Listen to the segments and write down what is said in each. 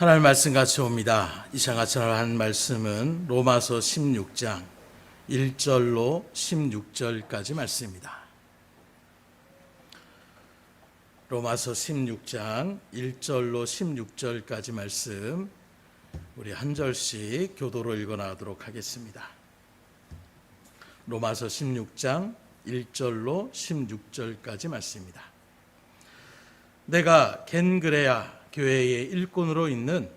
하나님 말씀 같이 옵니다. 이 시간 같이 하는 말씀은 로마서 16장 1절로 16절까지 말씀입니다. 로마서 16장 1절로 16절까지 말씀 우리 한 절씩 교도로 읽어 나가도록 하겠습니다. 로마서 16장 1절로 16절까지 말씀입니다. 내가 겐그레아 교회의 일꾼으로 있는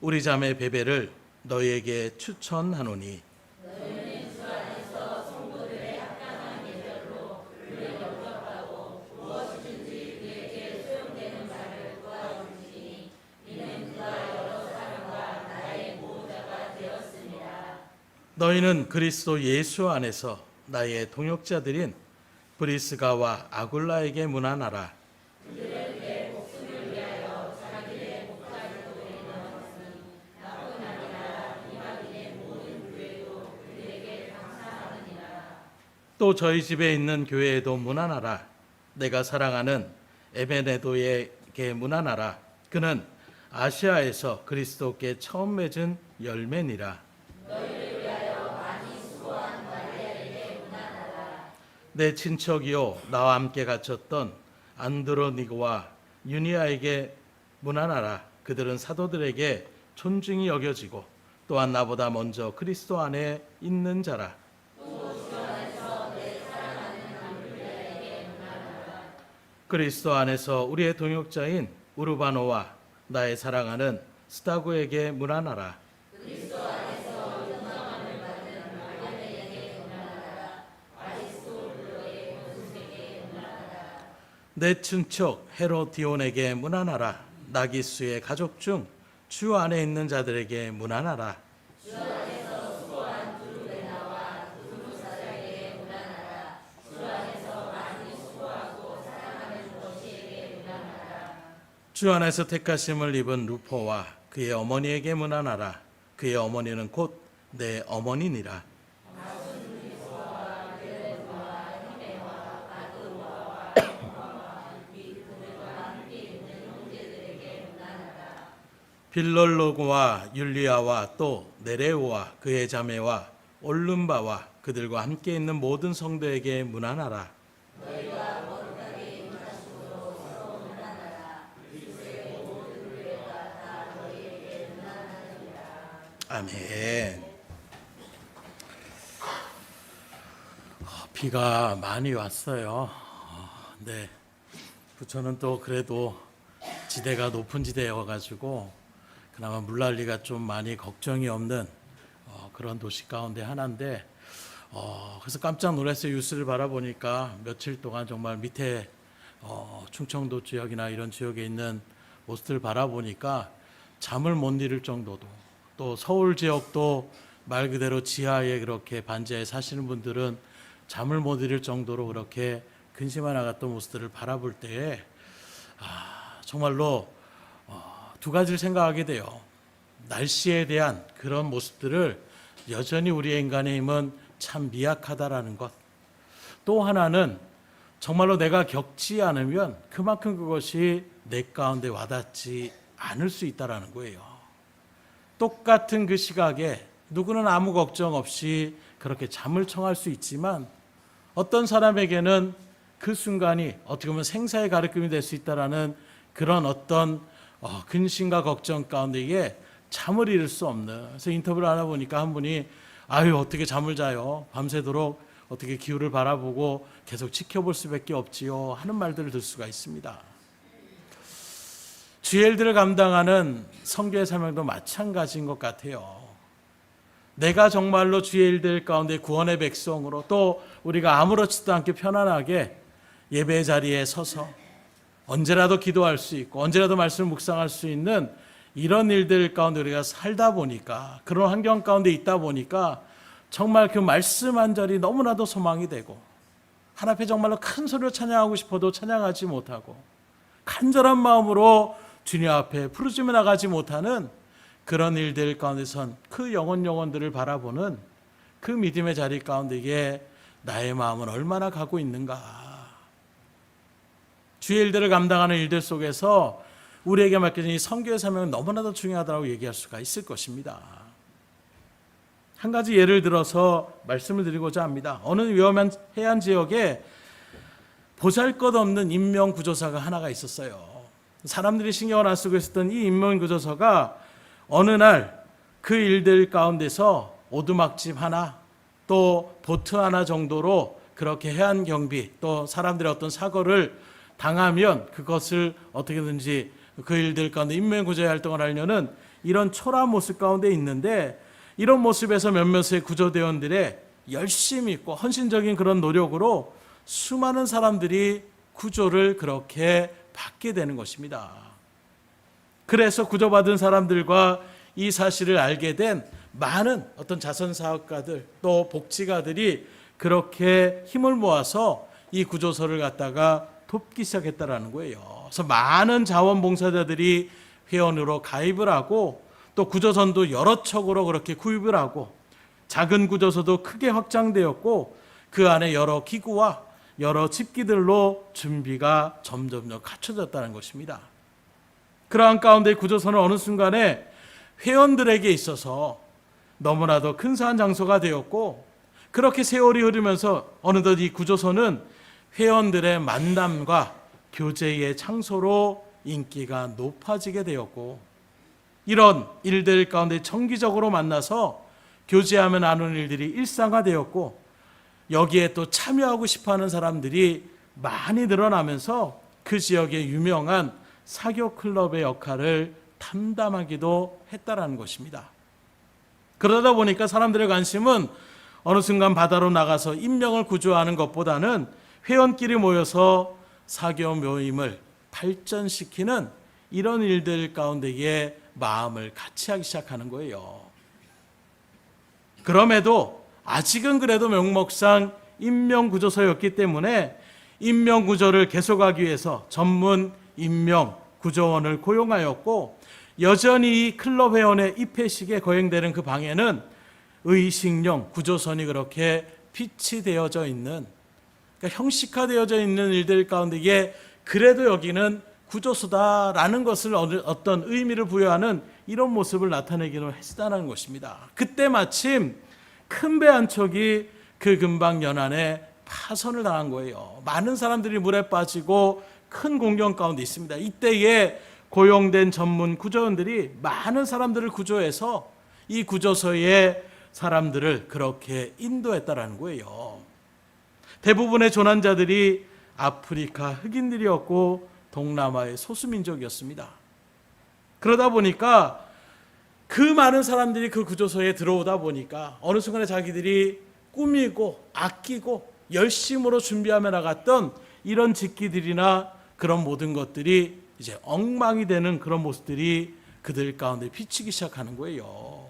우리 자매 베베를 너희에게 추천하노니 너희는 주 안에서 성도들의 합당한 예절로 그를 영접하고 무엇이든지 그에게 소용되는 바를 도와주시니 이는 그가 여러 사람과 나의 보호자가 되었습니다. 너희는 그리스도 예수 안에서 나의 동역자들인 브리스가와 아굴라에게 문안하라. 그들에게 복음을 위하여 자기의 목자로 내놓았으니 나뿐 아니라 이방인의 모든 교회도 그들에게 감사하느니라. 또 저희 집에 있는 교회에도 문안하라. 내가 사랑하는 에베네도에게 문안하라. 그는 아시아에서 그리스도께 처음 맺은 열매니라. 너희를 위하여 많이 수고한 마리아에게 문안하라. 내 친척이요 나와 함께 갇혔던 안드로니고와 유니아에게 문안하라. 그들은 사도들에게 존중이 여겨지고 또한 나보다 먼저 그리스도 안에 있는 자라. 그리스도 안에서 우리의 동역자인 우르바노와 나의 사랑하는 스타구에게 문안하라. 내 친척 헤로디온에게 문안하라. 나기수의 가족 중 주 안에 있는 자들에게 문안하라. 주 안에서 수고한 두루베나와 두루사자에게 문안하라. 주 안에서 많이 수고하고 사랑하는 것이에게 문안하라. 주 안에서 택하심을 입은 루포와 그의 어머니에게 문안하라. 그의 어머니는 곧 내 어머니니라. 빌롤로고와 율리아와 또 네레오와 그의 자매와 올름바와 그들과 함께 있는 모든 성도에게 문안하라. 아멘. 비가 많이 왔어요. 네, 부천은 또 그래도 지대가 높은 지대여가지고 그나마 물난리가 좀 많이 걱정이 없는 그런 도시 가운데 하나인데 그래서 깜짝 놀랐어요. 뉴스를 바라보니까 며칠 동안 정말 밑에 충청도 지역이나 이런 지역에 있는 모습들을 바라보니까 잠을 못 이룰 정도도, 또 서울 지역도 말 그대로 지하에 그렇게 반지하에 사시는 분들은 잠을 못 이룰 정도로 그렇게 근심하 나갔던 모습들을 바라볼 때에 정말로 두 가지를 생각하게 돼요. 날씨에 대한 그런 모습들을 여전히 우리의 인간의 힘은 참 미약하다라는 것. 또 하나는 정말로 내가 겪지 않으면 그만큼 그것이 내 가운데 와닿지 않을 수 있다라는 거예요. 똑같은 그 시각에 누구는 아무 걱정 없이 그렇게 잠을 청할 수 있지만 어떤 사람에게는 그 순간이 어떻게 보면 생사의 가르침이 될 수 있다라는 그런 어떤 근심과 걱정 가운데 이게 잠을 이룰 수 없는. 그래서 인터뷰를 하다 보니까 한 분이 어떻게 잠을 자요? 밤새도록 어떻게 기후를 바라보고 계속 지켜볼 수밖에 없지요 하는 말들을 들 수가 있습니다. 주의 일들을 감당하는 성교의 사명도 마찬가지인 것 같아요. 내가 정말로 주의 일들 가운데 구원의 백성으로 또 우리가 아무렇지도 않게 편안하게 예배 자리에 서서 언제라도 기도할 수 있고 언제라도 말씀을 묵상할 수 있는 이런 일들 가운데 우리가 살다 보니까, 그런 환경 가운데 있다 보니까 정말 그 말씀 한 절이 너무나도 소망이 되고 하나님 앞에 정말로 큰 소리로 찬양하고 싶어도 찬양하지 못하고 간절한 마음으로 주님 앞에 부르짖어 나가지 못하는 그런 일들 가운데선 그 영혼들을 바라보는 그 믿음의 자리 가운데에 나의 마음은 얼마나 가고 있는가. 주의 일들을 감당하는 일들 속에서 우리에게 맡겨진 이 선교의 사명은 너무나도 중요하다고 얘기할 수가 있을 것입니다. 한 가지 예를 들어서 말씀을 드리고자 합니다. 어느 위험한 해안 지역에 보잘것없는 인명구조사가 하나가 있었어요. 사람들이 신경을 안 쓰고 있었던 이 인명구조사가 어느 날 그 일들 가운데서 오두막집 하나 또 보트 하나 정도로 그렇게 해안 경비 또 사람들의 어떤 사고를 당하면 그것을 어떻게든지 그 일들 가운데 인명구조 활동을 하려는 이런 초라한 모습 가운데 있는데, 이런 모습에서 몇몇의 구조대원들의 열심히 있고 헌신적인 그런 노력으로 수많은 사람들이 구조를 그렇게 받게 되는 것입니다. 그래서 구조받은 사람들과 이 사실을 알게 된 많은 어떤 자선사업가들 또 복지가들이 그렇게 힘을 모아서 이 구조소를 갖다가 돕기 시작했다라는 거예요. 그래서 많은 자원봉사자들이 회원으로 가입을 하고 또 구조선도 여러 척으로 그렇게 구입을 하고 작은 구조소도 크게 확장되었고 그 안에 여러 기구와 여러 집기들로 준비가 점점 더 갖춰졌다는 것입니다. 그러한 가운데 구조소는 어느 순간에 회원들에게 있어서 너무나도 근사한 장소가 되었고, 그렇게 세월이 흐르면서 어느덧 이 구조소는 회원들의 만남과 교제의 장소로 인기가 높아지게 되었고, 이런 일들 가운데 정기적으로 만나서 교제하며 나누는 일들이 일상화되었고, 여기에 또 참여하고 싶어하는 사람들이 많이 늘어나면서 그 지역의 유명한 사교 클럽의 역할을 담당하기도 했다라는 것입니다. 그러다 보니까 사람들의 관심은 어느 순간 바다로 나가서 인명을 구조하는 것보다는 회원끼리 모여서 사교 모임을 발전시키는 이런 일들 가운데에 마음을 같이 하기 시작하는 거예요. 그럼에도 아직은 그래도 명목상 인명구조소였기 때문에 인명구조를 계속하기 위해서 전문 인명구조원을 고용하였고, 여전히 이 클럽 회원의 입회식에 거행되는 그 방에는 의식용 구조선이 그렇게 빛이 되어져 있는, 그러니까 형식화되어져 있는 일들 가운데에 그래도 여기는 구조소다라는 것을 어떤 의미를 부여하는 이런 모습을 나타내기로 했다는 것입니다. 그때 마침 큰 배 한 척이 그 근방 연안에 파손을 당한 거예요. 많은 사람들이 물에 빠지고 큰 공경 가운데 있습니다. 이때에 고용된 전문 구조원들이 많은 사람들을 구조해서 이 구조소에 사람들을 그렇게 인도했다라는 거예요. 대부분의 조난자들이 아프리카 흑인들이었고 동남아의 소수민족이었습니다. 그러다 보니까 그 많은 사람들이 그 구조소에 들어오다 보니까 어느 순간에 자기들이 꾸미고 아끼고 열심으로 준비하며 나갔던 이런 집기들이나 그런 모든 것들이 이제 엉망이 되는 그런 모습들이 그들 가운데 비치기 시작하는 거예요.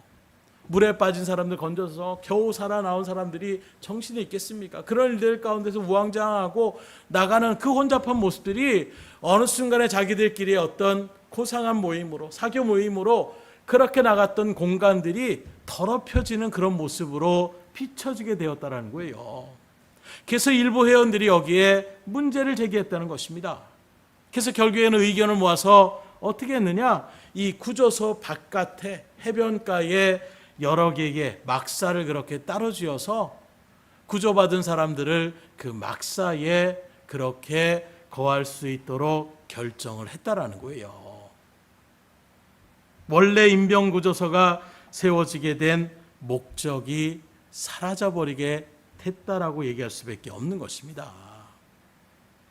물에 빠진 사람들 건져서 겨우 살아나온 사람들이 정신이 있겠습니까? 그런 일들 가운데서 우왕좌왕하고 나가는 그 혼잡한 모습들이 어느 순간에 자기들끼리 어떤 고상한 모임으로, 사교 모임으로 그렇게 나갔던 공간들이 더럽혀지는 그런 모습으로 비춰지게 되었다는 거예요. 그래서 일부 회원들이 여기에 문제를 제기했다는 것입니다. 그래서 결국에는 의견을 모아서 어떻게 했느냐, 이 구조소 바깥에 해변가에 여러 개의 막사를 그렇게 따로 지어서 구조받은 사람들을 그 막사에 그렇게 거할 수 있도록 결정을 했다라는 거예요. 원래 인명구조소가 세워지게 된 목적이 사라져버리게 됐다라고 얘기할 수밖에 없는 것입니다.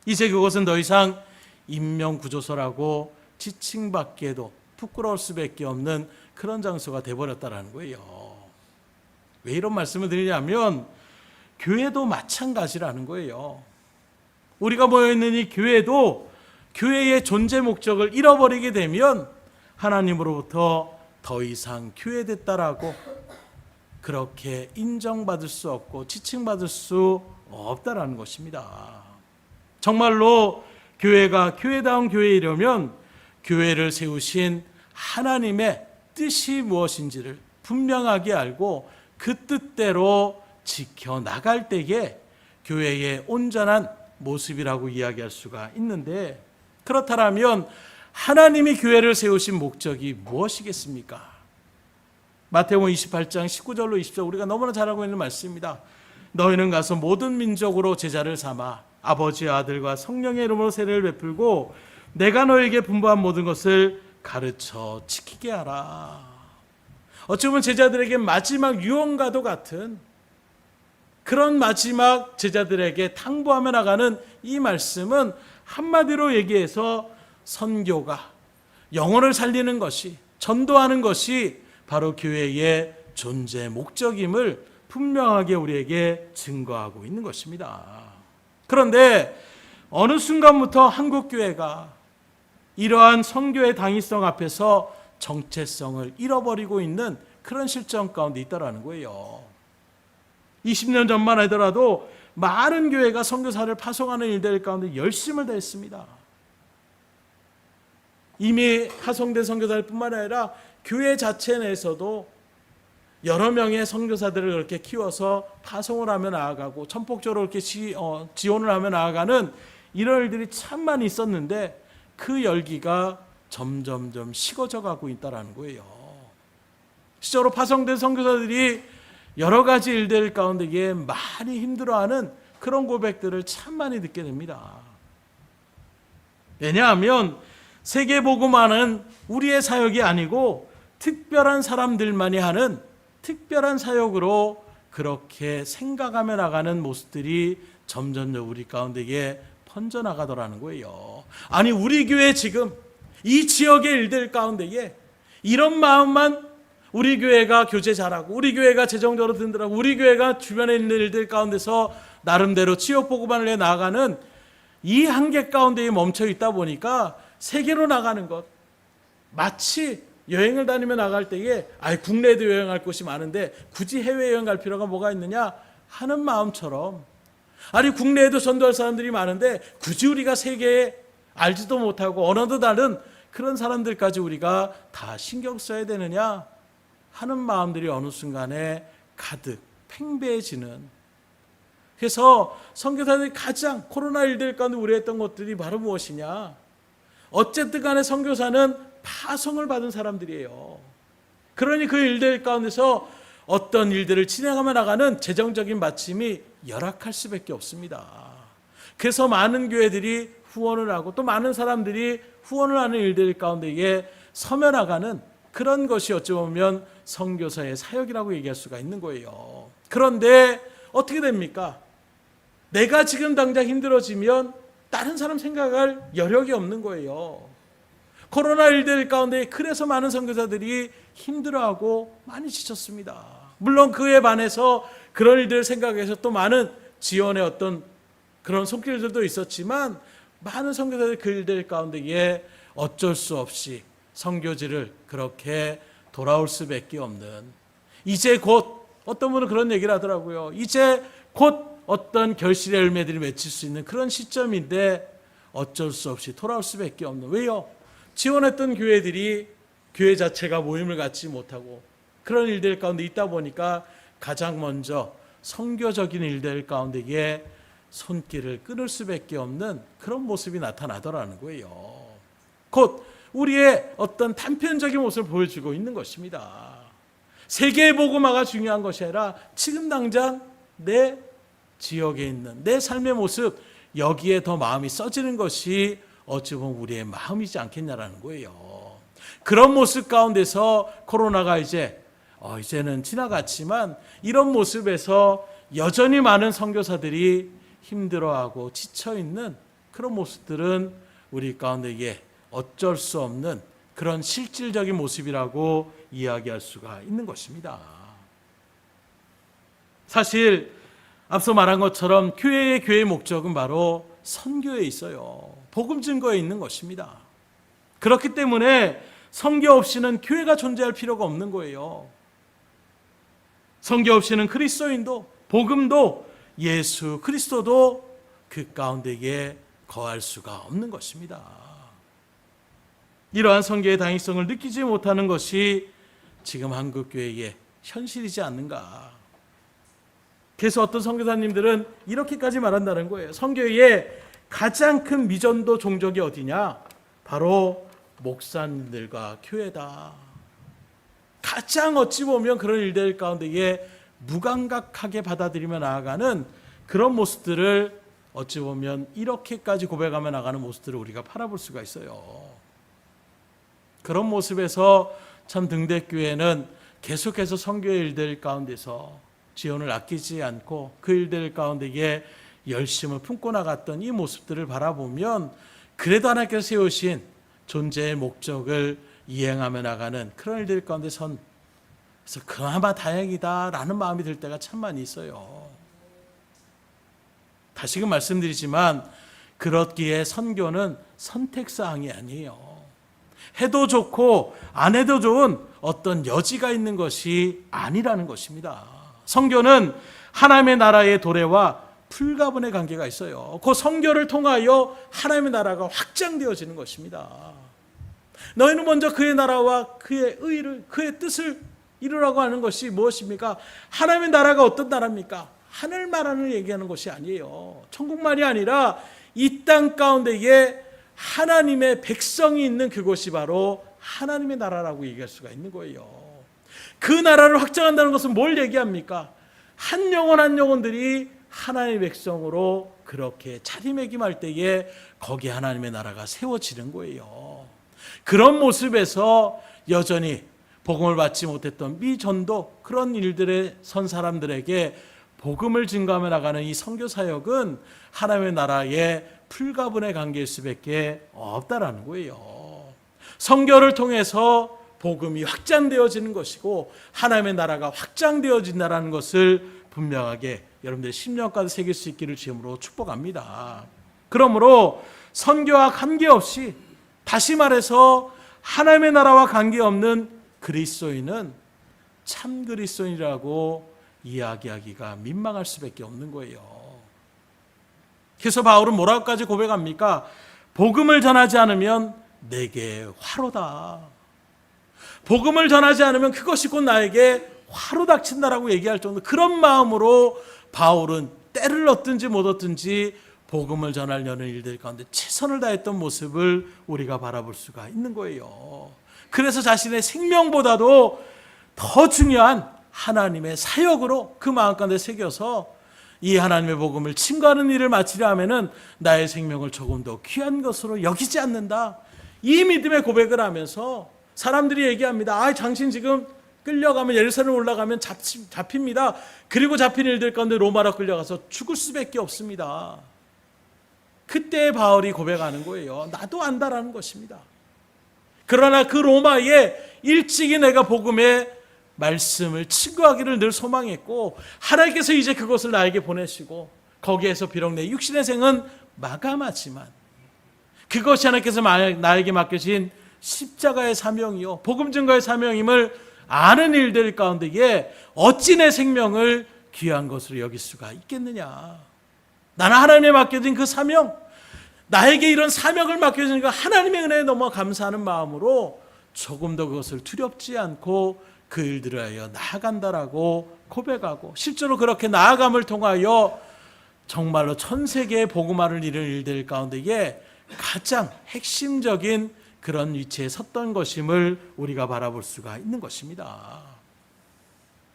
이제 그것은 더 이상 인명구조소라고 지칭받기에도 부끄러울 수밖에 없는 그런 장소가 되어버렸다는 거예요. 왜 이런 말씀을 드리냐면 교회도 마찬가지라는 거예요. 우리가 모여있는 이 교회도 교회의 존재 목적을 잃어버리게 되면 하나님으로부터 더 이상 교회됐다라고 그렇게 인정받을 수 없고 지칭받을 수 없다라는 것입니다. 정말로 교회가 교회다운 교회이려면 교회를 세우신 하나님의 뜻이 무엇인지를 분명하게 알고 그 뜻대로 지켜나갈 때에 교회의 온전한 모습이라고 이야기할 수가 있는데, 그렇다면 하나님이 교회를 세우신 목적이 무엇이겠습니까? 마태복음 28장 19절로 20절 우리가 너무나 잘 알고 있는 말씀입니다. 너희는 가서 모든 민족으로 제자를 삼아 아버지와 아들과 성령의 이름으로 세례를 베풀고 내가 너희에게 분부한 모든 것을 가르쳐 지키게 하라. 어찌 보면 제자들에게 마지막 유언과도 같은 그런 마지막 제자들에게 당부하며 나가는 이 말씀은 한마디로 얘기해서 선교가 영혼을 살리는 것이, 전도하는 것이 바로 교회의 존재 목적임을 분명하게 우리에게 증거하고 있는 것입니다. 그런데 어느 순간부터 한국교회가 이러한 선교의 당위성 앞에서 정체성을 잃어버리고 있는 그런 실정 가운데 있다라는 거예요. 20년 전만 하더라도 많은 교회가 선교사를 파송하는 일들 가운데 열심을 다했습니다. 이미 파송된 선교사들 뿐만 아니라 교회 자체 내에서도 여러 명의 선교사들을 그렇게 키워서 파송을 하며 나아가고 전폭적으로 이렇게 지원을 하며 나아가는 이런 일들이 참 많이 있었는데 그 열기가 점점점 식어져 가고 있다는 거예요. 실제로 파송된 선교사들이 여러 가지 일들 가운데에 많이 힘들어하는 그런 고백들을 참 많이 듣게 됩니다. 왜냐하면 세계복음화는 우리의 사역이 아니고 특별한 사람들만이 하는 특별한 사역으로 그렇게 생각하며 나가는 모습들이 점점 우리 가운데에 번져나가더라는 거예요. 아니 우리 교회 지금 이 지역의 일들 가운데에 이런 마음만 우리 교회가 교제 잘하고 우리 교회가 재정적으로 든든하고 우리 교회가 주변에 있는 일들 가운데서 나름대로 지역복음화를 해 나가는 이 한계 가운데에 멈춰 있다 보니까 세계로 나가는 것, 마치 여행을 다니며 나갈 때에 국내에도 여행할 곳이 많은데 굳이 해외여행 갈 필요가 뭐가 있느냐 하는 마음처럼, 아니 국내에도 전도할 사람들이 많은데 굳이 우리가 세계에 알지도 못하고 언어도 다른 그런 사람들까지 우리가 다 신경 써야 되느냐 하는 마음들이 어느 순간에 가득 팽배해지는, 그래서 선교사들이 가장 코로나 일들 가운데 우려했던 것들이 바로 무엇이냐, 어쨌든 간에 선교사는 파송을 받은 사람들이에요. 그러니 그 일들 가운데서 어떤 일들을 진행하며 나가는 재정적인 받침이 열악할 수밖에 없습니다. 그래서 많은 교회들이 후원을 하고 또 많은 사람들이 후원을 하는 일들 가운데에 서며 나가는 그런 것이 어찌 보면 선교사의 사역이라고 얘기할 수가 있는 거예요. 그런데 어떻게 됩니까? 내가 지금 당장 힘들어지면 다른 사람 생각할 여력이 없는 거예요. 코로나 일들 가운데 그래서 많은 선교사들이 힘들어하고 많이 지쳤습니다. 물론 그에 반해서 그런 일들을 생각해서 또 많은 지원의 어떤 그런 손길들도 있었지만 많은 선교사들이 그 일들 가운데에 어쩔 수 없이 선교지를 그렇게 돌아올 수밖에 없는, 이제 곧 어떤 분은 그런 얘기를 하더라고요. 이제 곧 어떤 결실의 열매들이 맺힐 수 있는 그런 시점인데 어쩔 수 없이 돌아올 수밖에 없는, 왜요? 지원했던 교회들이 교회 자체가 모임을 갖지 못하고 그런 일들 가운데 있다 보니까 가장 먼저 선교적인 일들 가운데에 손길을 끊을 수밖에 없는 그런 모습이 나타나더라는 거예요. 곧 우리의 어떤 단편적인 모습을 보여주고 있는 것입니다. 세계의 복음화가 중요한 것이 아니라 지금 당장 내 지역에 있는 내 삶의 모습, 여기에 더 마음이 써지는 것이 어찌 보면 우리의 마음이지 않겠냐라는 거예요. 그런 모습 가운데서 코로나가 이제는 지나갔지만 이런 모습에서 여전히 많은 선교사들이 힘들어하고 지쳐있는 그런 모습들은 우리 가운데에 어쩔 수 없는 그런 실질적인 모습이라고 이야기할 수가 있는 것입니다. 사실 앞서 말한 것처럼 교회의 목적은 바로 선교에 있어요. 복음 증거에 있는 것입니다. 그렇기 때문에 선교 없이는 교회가 존재할 필요가 없는 거예요. 선교 없이는 그리스도인도 복음도 예수 그리스도도 그 가운데에 거할 수가 없는 것입니다. 이러한 선교의 당위성을 느끼지 못하는 것이 지금 한국교회의 현실이지 않는가. 그래서 어떤 선교사님들은 이렇게까지 말한다는 거예요. 선교의 가장 큰 미전도 종족이 어디냐? 바로 목사님들과 교회다. 가장 어찌 보면 그런 일들 가운데에 무감각하게 받아들이며 나아가는 그런 모습들을 어찌 보면 이렇게까지 고백하며 나가는 모습들을 우리가 바라볼 수가 있어요. 그런 모습에서 참 등대교회는 계속해서 선교의 일들 가운데서 지원을 아끼지 않고 그 일들 가운데에 열심을 품고 나갔던 이 모습들을 바라보면 그래도 하나님께서 세우신 존재의 목적을 이행하며 나가는 그런 일들 가운데 그래서 그나마 다행이다라는 마음이 들 때가 참 많이 있어요. 다시금 말씀드리지만 그렇기에 선교는 선택사항이 아니에요. 해도 좋고 안 해도 좋은 어떤 여지가 있는 것이 아니라는 것입니다. 선교는 하나님의 나라의 도래와 풀가분의 관계가 있어요. 그 선교를 통하여 하나님의 나라가 확장되어지는 것입니다. 너희는 먼저 그의 나라와 그의 의를, 그의 뜻을 이루라고 하는 것이 무엇입니까? 하나님의 나라가 어떤 나라입니까? 하늘만을 얘기하는 것이 아니에요. 천국만이 아니라 이 땅 가운데에 하나님의 백성이 있는 그곳이 바로 하나님의 나라라고 얘기할 수가 있는 거예요. 그 나라를 확장한다는 것은 뭘 얘기합니까? 한 영혼 한 영혼들이 하나님의 백성으로 그렇게 자리매김할 때에 거기에 하나님의 나라가 세워지는 거예요. 그런 모습에서 여전히 복음을 받지 못했던 미전도 그런 일들에 선 사람들에게 복음을 증거하며 나가는 이 선교 사역은 하나님의 나라의 풀가분의 관계일 수밖에 없다라는 거예요. 선교를 통해서 복음이 확장되어지는 것이고 하나님의 나라가 확장되어진다는 것을 분명하게 여러분들의 심령까지 새길 수 있기를 주님으로 축복합니다. 그러므로 선교와 관계없이 다시 말해서 하나님의 나라와 관계없는 그리스도인은 참 그리스도인이라고 이야기하기가 민망할 수밖에 없는 거예요. 그래서 바울은 뭐라고까지 고백합니까? 복음을 전하지 않으면 내게 화로다. 복음을 전하지 않으면 그것이 곧 나에게 화로 닥친다라고 얘기할 정도 그런 마음으로 바울은 때를 얻든지 못 얻든지 복음을 전하려는 일들 가운데 최선을 다했던 모습을 우리가 바라볼 수가 있는 거예요. 그래서 자신의 생명보다도 더 중요한 하나님의 사역으로 그 마음 가운데 새겨서 이 하나님의 복음을 증거하는 일을 마치려 하면은 나의 생명을 조금 더 귀한 것으로 여기지 않는다. 이 믿음의 고백을 하면서 사람들이 얘기합니다. 아, 당신 지금 끌려가면 예루살렘 올라가면 잡힙니다. 그리고 잡힌 일들 가운데 로마로 끌려가서 죽을 수밖에 없습니다. 그때 바울이 고백하는 거예요. 나도 안다라는 것입니다. 그러나 그 로마에 일찍이 내가 복음의 말씀을 증거하기를 늘 소망했고 하나님께서 이제 그것을 나에게 보내시고 거기에서 비록 내 육신의 생은 마감하지만 그것이 하나님께서 나에게 맡겨진 십자가의 사명이요 복음 증거의 사명임을 아는 일들 가운데에 어찌 내 생명을 귀한 것으로 여길 수가 있겠느냐. 나는 하나님에 맡겨진 그 사명, 나에게 이런 사명을 맡겨진 그 하나님의 은혜에 너무 감사하는 마음으로 조금 더 그것을 두렵지 않고 그 일들을 하여 나아간다라고 고백하고 실제로 그렇게 나아감을 통하여 정말로 천세계에 복음화를 이룬 일들 가운데에 가장 핵심적인 그런 위치에 섰던 것임을 우리가 바라볼 수가 있는 것입니다.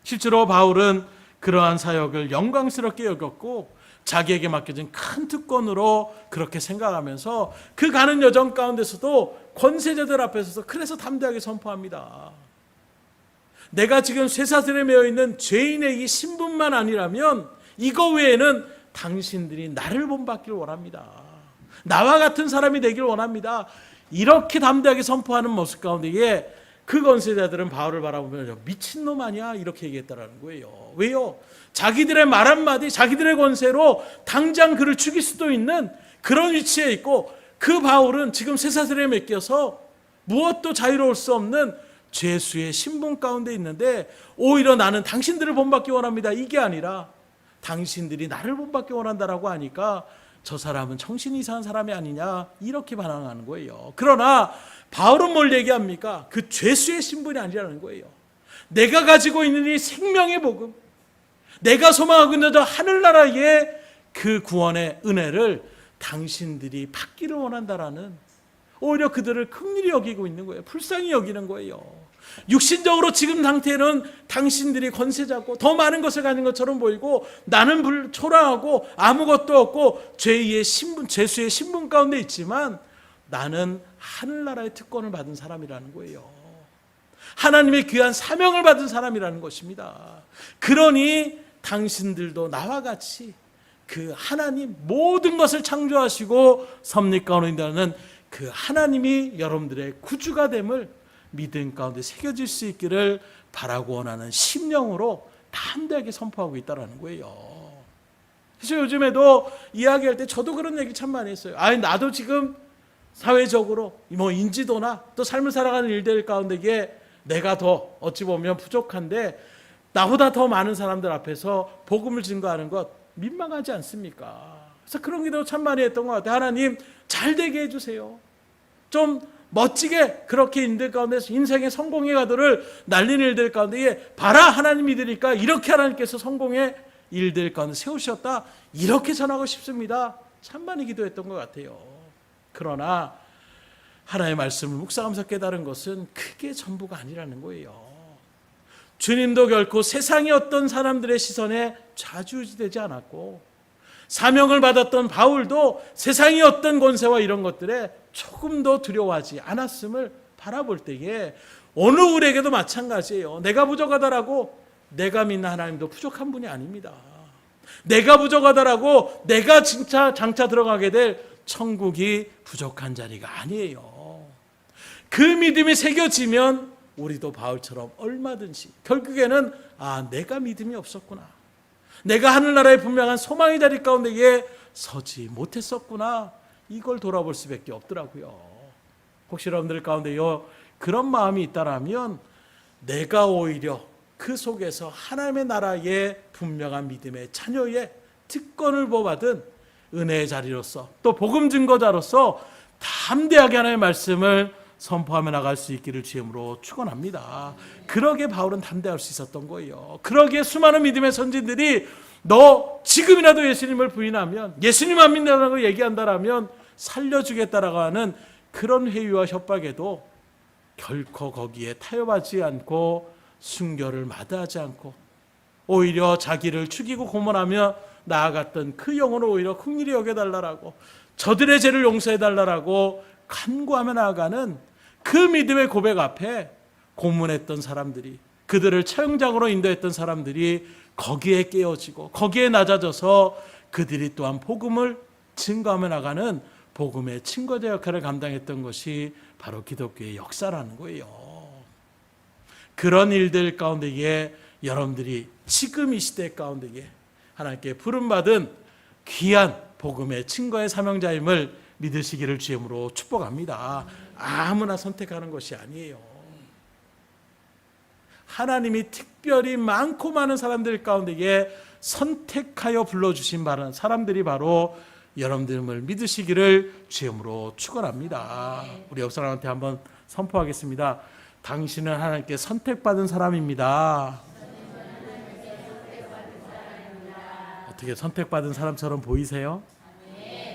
실제로 바울은 그러한 사역을 영광스럽게 여겼고 자기에게 맡겨진 큰 특권으로 그렇게 생각하면서 그 가는 여정 가운데서도 권세자들 앞에서 그래서 담대하게 선포합니다. 내가 지금 쇠사슬에 매여 있는 죄인의 이 신분만 아니라면 이거 외에는 당신들이 나를 본받길 원합니다. 나와 같은 사람이 되길 원합니다. 이렇게 담대하게 선포하는 모습 가운데에 그 권세자들은 바울을 바라보면 미친놈 아니야 이렇게 얘기했다라는 거예요. 왜요? 자기들의 말 한마디 자기들의 권세로 당장 그를 죽일 수도 있는 그런 위치에 있고 그 바울은 지금 쇠사슬에 맡겨서 무엇도 자유로울 수 없는 죄수의 신분 가운데 있는데 오히려 나는 당신들을 본받기 원합니다. 이게 아니라 당신들이 나를 본받기 원한다라고 하니까 저 사람은 정신이 이상한 사람이 아니냐 이렇게 반항하는 거예요. 그러나 바울은 뭘 얘기합니까? 그 죄수의 신분이 아니라는 거예요. 내가 가지고 있는 이 생명의 복음, 내가 소망하고 있는 저 하늘나라의 그 구원의 은혜를 당신들이 받기를 원한다라는 오히려 그들을 긍휼히 여기고 있는 거예요. 불쌍히 여기는 거예요. 육신적으로 지금 상태는 당신들이 권세자고 더 많은 것을 가진 것처럼 보이고 나는 초라하고 아무것도 없고 죄수의 신분 가운데 있지만 나는 하늘나라의 특권을 받은 사람이라는 거예요. 하나님의 귀한 사명을 받은 사람이라는 것입니다. 그러니 당신들도 나와 같이 그 하나님 모든 것을 창조하시고 섭리 가운데 있는 그 하나님이 여러분들의 구주가 됨을 믿음 가운데 새겨질 수 있기를 바라고 원하는 심령으로 담대하게 선포하고 있다는 거예요. 그래서 요즘에도 이야기할 때 저도 그런 얘기 참 많이 했어요. 나도 지금 사회적으로 인지도나 또 삶을 살아가는 일들 가운데에 내가 더 어찌 보면 부족한데 나보다 더 많은 사람들 앞에서 복음을 증거하는 것 민망하지 않습니까? 그래서 그런 기도 참 많이 했던 것 같아요. 하나님 잘 되게 해주세요. 좀 멋지게 그렇게 인들 가운데서 인생의 성공의 가도를 날리는 일들 가운데에 봐라 하나님 믿으니까 이렇게 하나님께서 성공의 일들 가운데 세우셨다 이렇게 전하고 싶습니다. 참 많이 기도했던 것 같아요. 그러나 하나님의 말씀을 묵상하면서 깨달은 것은 그게 전부가 아니라는 거예요. 주님도 결코 세상의 어떤 사람들의 시선에 좌지우지되지 않았고 사명을 받았던 바울도 세상의 어떤 권세와 이런 것들에 조금도 두려워하지 않았음을 바라볼 때에 어느 우리에게도 마찬가지예요. 내가 부족하다라고 내가 믿는 하나님도 부족한 분이 아닙니다. 내가 부족하다라고 내가 진짜 장차 들어가게 될 천국이 부족한 자리가 아니에요. 그 믿음이 새겨지면 우리도 바울처럼 얼마든지 결국에는 내가 믿음이 없었구나. 내가 하늘나라의 분명한 소망의 자리 가운데에 서지 못했었구나. 이걸 돌아볼 수밖에 없더라고요. 혹시 여러분들 가운데요 그런 마음이 있다라면 내가 오히려 그 속에서 하나님의 나라의 분명한 믿음의 자녀의 특권을 보받은 은혜의 자리로서 또 복음 증거자로서 담대하게 하나님의 말씀을 선포하며 나갈 수 있기를 주임으로 축원합니다. 그러기에 바울은 담대할 수 있었던 거예요. 그러기에 수많은 믿음의 선진들이 너 지금이라도 예수님을 부인하면 예수님 안 믿는다고 얘기한다라면 살려주겠다라고 하는 그런 회유와 협박에도 결코 거기에 타협하지 않고 순교를 마다하지 않고 오히려 자기를 죽이고 고문하며 나아갔던 그 영혼을 오히려 긍휼히 여겨달라고 저들의 죄를 용서해달라고 간구하며 나아가는 그 믿음의 고백 앞에 고문했던 사람들이 그들을 처형장으로 인도했던 사람들이 거기에 깨어지고 거기에 낮아져서 그들이 또한 복음을 증거하며 나가는 복음의 증거자 역할을 감당했던 것이 바로 기독교의 역사라는 거예요. 그런 일들 가운데에 여러분들이 지금 이 시대 가운데에 하나님께 부름받은 귀한 복음의 증거의 사명자임을 믿으시기를 주임으로 축복합니다. 아무나 선택하는 것이 아니에요. 하나님이 특별히 많고 많은 사람들 가운데에 선택하여 불러주신 사람들이 바로 여러분들을 믿으시기를 주임으로 축원합니다. 우리 옆 사람한테 한번 선포하겠습니다. 당신은 하나님께 선택받은 사람입니다. 어떻게 선택받은 사람처럼 보이세요?